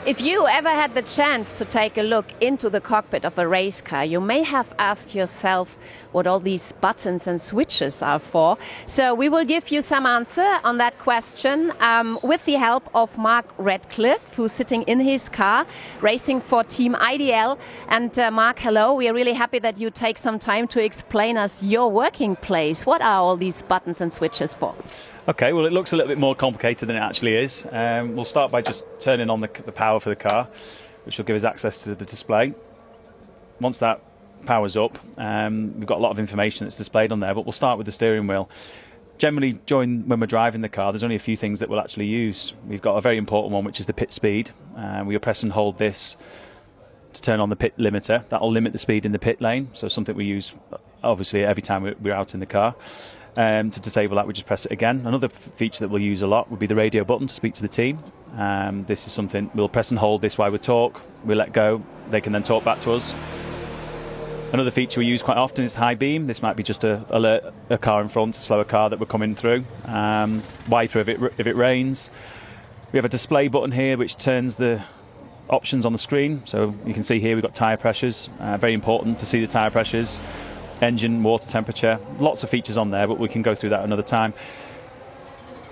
If you ever had the chance to take a look into the cockpit of a race car, you may have asked yourself what all these buttons and switches are for. So we will give you some answer on that question with the help of Mark Radcliffe, who's sitting in his car racing for Team IDL. And Mark, hello. We are really happy that you take some time to explain us your working place. What are all these buttons and switches for? Okay, well, it looks a little bit more complicated than it actually is. We'll start by just turning on the power for the car, which will give us access to the display. Once that power's up, we've got a lot of information that's displayed on there, but we'll start with the steering wheel. Generally, when we're driving the car, there's only a few things that we'll actually use. We've got a very important one, which is the pit speed. We'll press and hold this to turn on the pit limiter. That'll limit the speed in the pit lane, so something we use, obviously, every time we're out in the car. To disable that, we just press it again. Another feature that we'll use a lot would be the radio button to speak to the team. This is something we'll press and hold this while we talk. We let go. They can then talk back to us. Another feature we use quite often is the high beam. This might be just to alert a car in front, a slower car that we're coming through. Wiper if it rains. We have a display button here which turns the options on the screen. So you can see here we've got tyre pressures. Very important to see the tyre pressures. Engine, water temperature, lots of features on there, but we can go through that another time.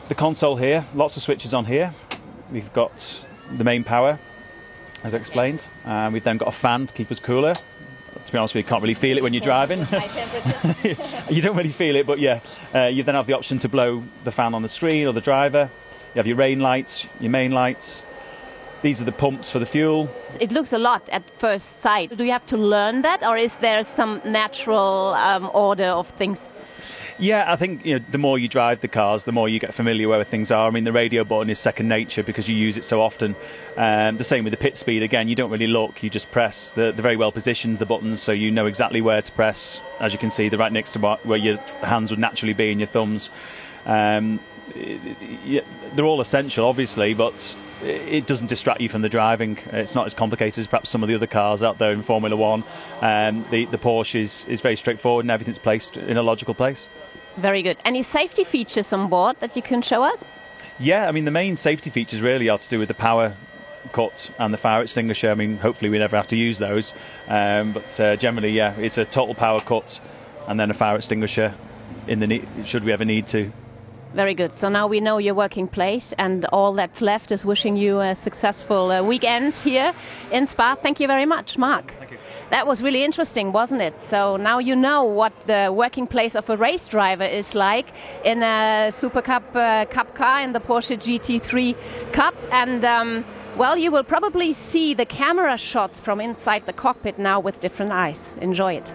The console here, lots of switches on here. We've got the main power, as explained. We've then got a fan to keep us cooler. To be honest with you, can't really feel it when you're driving. You don't really feel it, but yeah. You then have the option to blow the fan on the screen or the driver. You have your rain lights, your main lights. These are the pumps for the fuel. It looks a lot at first sight. Do you have to learn that, or is there some natural order of things? Yeah, I think the more you drive the cars, the more you get familiar where things are. I mean, the radio button is second nature because you use it so often. The same with the pit speed. Again, you don't really look. You just press. They're very well positioned, the buttons, so you know exactly where to press. As you can see, they're right next to where your hands would naturally be and your thumbs. They're all essential, obviously, but it doesn't distract you from the driving. It's not as complicated as perhaps some of the other cars out there in Formula One. The Porsche is very straightforward and everything's placed in a logical place. Very good. Any safety features on board that you can show us? Yeah, I mean, the main safety features really are to do with the power cut and the fire extinguisher. I mean, hopefully we never have to use those. But generally, yeah, it's a total power cut and then a fire extinguisher should we ever need to. Very good. So now we know your working place, and all that's left is wishing you a successful weekend here in Spa. Thank you very much, Mark. Thank you. That was really interesting, wasn't it? So now you know what the working place of a race driver is like in a Super Cup Cup car, in the Porsche GT3 Cup. And, well, you will probably see the camera shots from inside the cockpit now with different eyes. Enjoy it.